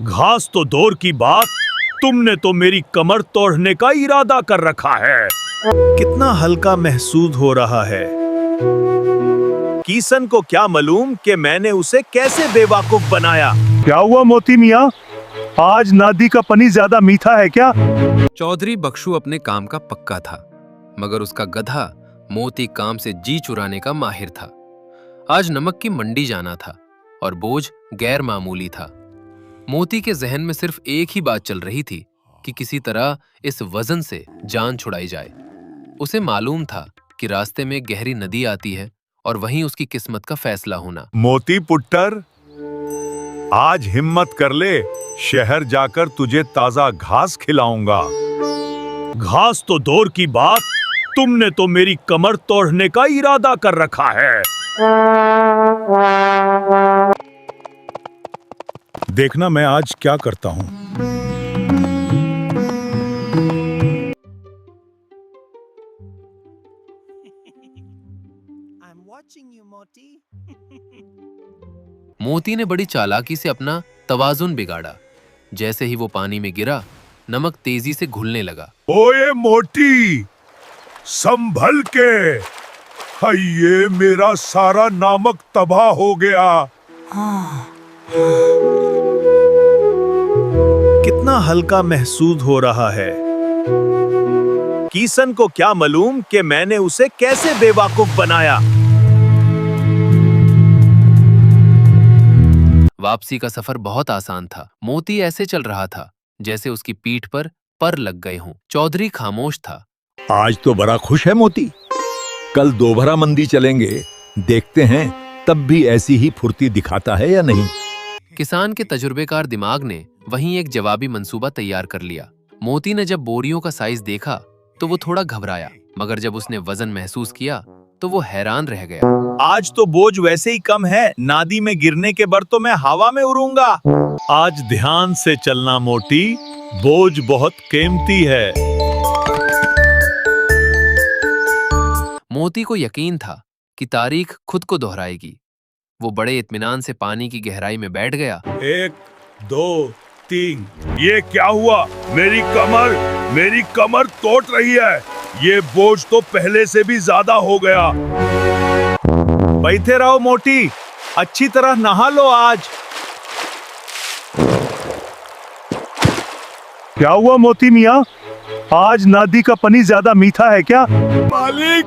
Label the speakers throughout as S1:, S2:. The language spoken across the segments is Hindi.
S1: घास तो दूर की बात, तुमने तो मेरी कमर तोड़ने का इरादा कर रखा है। कितना हल्का महसूस हो रहा है। किशन को क्या मालूम कि मैंने उसे कैसे बेवकूफ बनाया।
S2: क्या हुआ मोती मियाँ? आज नदी का पानी ज्यादा मीठा है क्या?
S3: चौधरी बख्शू अपने काम का पक्का था, मगर उसका गधा मोती काम से जी चुराने का माहिर था। आज नमक की मंडी जाना था और बोझ गैर मामूली था। मोती के जहन में सिर्फ एक ही बात चल रही थी कि किसी तरह इस वजन से जान छुड़ाई जाए। उसे मालूम था कि रास्ते में गहरी नदी आती है और वहीं उसकी किस्मत का फैसला होना।
S1: मोती पुट्टर, आज हिम्मत कर ले, शहर जाकर तुझे ताजा घास खिलाऊंगा। घास तो दूर की बात, तुमने तो मेरी कमर तोड़ने का इरादा कर रखा है। देखना मैं आज क्या करता हूँ।
S3: मोती ने बड़ी चालाकी से अपना तवाजुन बिगाड़ा। जैसे ही वो पानी में गिरा, नमक तेजी से घुलने लगा।
S1: ओए मोटी, संभल के, ये मेरा सारा नमक तबाह हो गया। कितना हल्का महसूस हो रहा है। किशन को क्या मालूम कि मैंने उसे कैसे बेवकूफ बनाया।
S3: वापसी का सफर बहुत आसान था। मोती ऐसे चल रहा था जैसे उसकी पीठ पर लग गए हों। चौधरी खामोश था।
S4: आज तो बड़ा खुश है मोती। कल दोबारा मंदी चलेंगे, देखते हैं तब भी ऐसी ही फुर्ती दिखाता है या नहीं।
S3: किसान के तजुर्बेकार दिमाग ने वहीं एक जवाबी मंसूबा तैयार कर लिया। मोती ने जब बोरियों का साइज देखा तो वो थोड़ा घबराया, मगर जब उसने वजन महसूस किया तो वो हैरान रह गया।
S1: आज तो बोझ वैसे ही कम है, नादी में गिरने के बर तो मैं हवा में उड़ूंगा। आज ध्यान से चलना मोटी, बोझ बहुत कीमती है।
S3: मोती को यकीन था कि तारीख खुद को दोहराएगी। वो बड़े इत्मीनान से पानी की गहराई में बैठ गया।
S1: 1, 2, 3। ये क्या हुआ? मेरी कमर टूट रही है। ये बोझ तो पहले से भी ज्यादा हो गया। बैठे रहो मोटी, अच्छी तरह नहा लो आज।
S2: क्या हुआ मोती मियाँ? आज नदी का पानी ज्यादा मीठा है क्या?
S5: मालिक,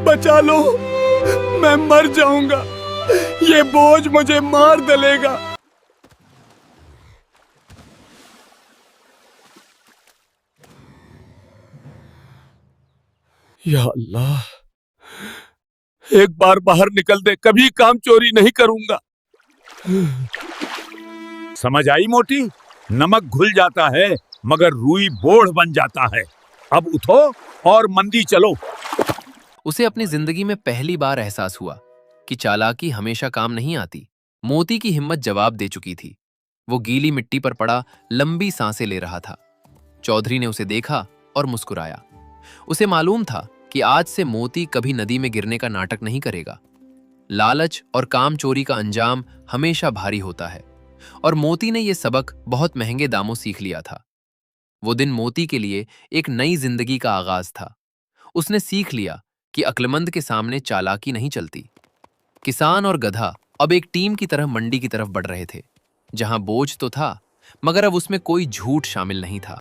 S5: बचा लो, मैं मर जाऊंगा। ये बोझ मुझे मार डालेगा। या अल्लाह, एक बार बाहर निकल दे, कभी काम चोरी नहीं करूंगा।
S1: समझ आई मोटी? नमक घुल जाता है मगर रुई बोढ़ बन जाता है। अब उठो और मंदी चलो।
S3: उसे अपनी जिंदगी में पहली बार एहसास हुआ कि चालाकी हमेशा काम नहीं आती। मोती की हिम्मत जवाब दे चुकी थी। वो गीली मिट्टी पर पड़ा लंबी सांसें ले रहा था। चौधरी ने उसे देखा और मुस्कुराया। उसे मालूम था कि आज से मोती कभी नदी में गिरने का नाटक नहीं करेगा। लालच और काम चोरी का अंजाम हमेशा भारी होता है, और मोती ने यह सबक बहुत महंगे दामों सीख लिया था। वो दिन मोती के लिए एक नई जिंदगी का आगाज था। उसने सीख लिया कि अक्लमंद के सामने चालाकी नहीं चलती। किसान और गधा अब एक टीम की तरह मंडी की तरफ बढ़ रहे थे, जहां बोझ तो था, मगर अब उसमें कोई झूठ शामिल नहीं था।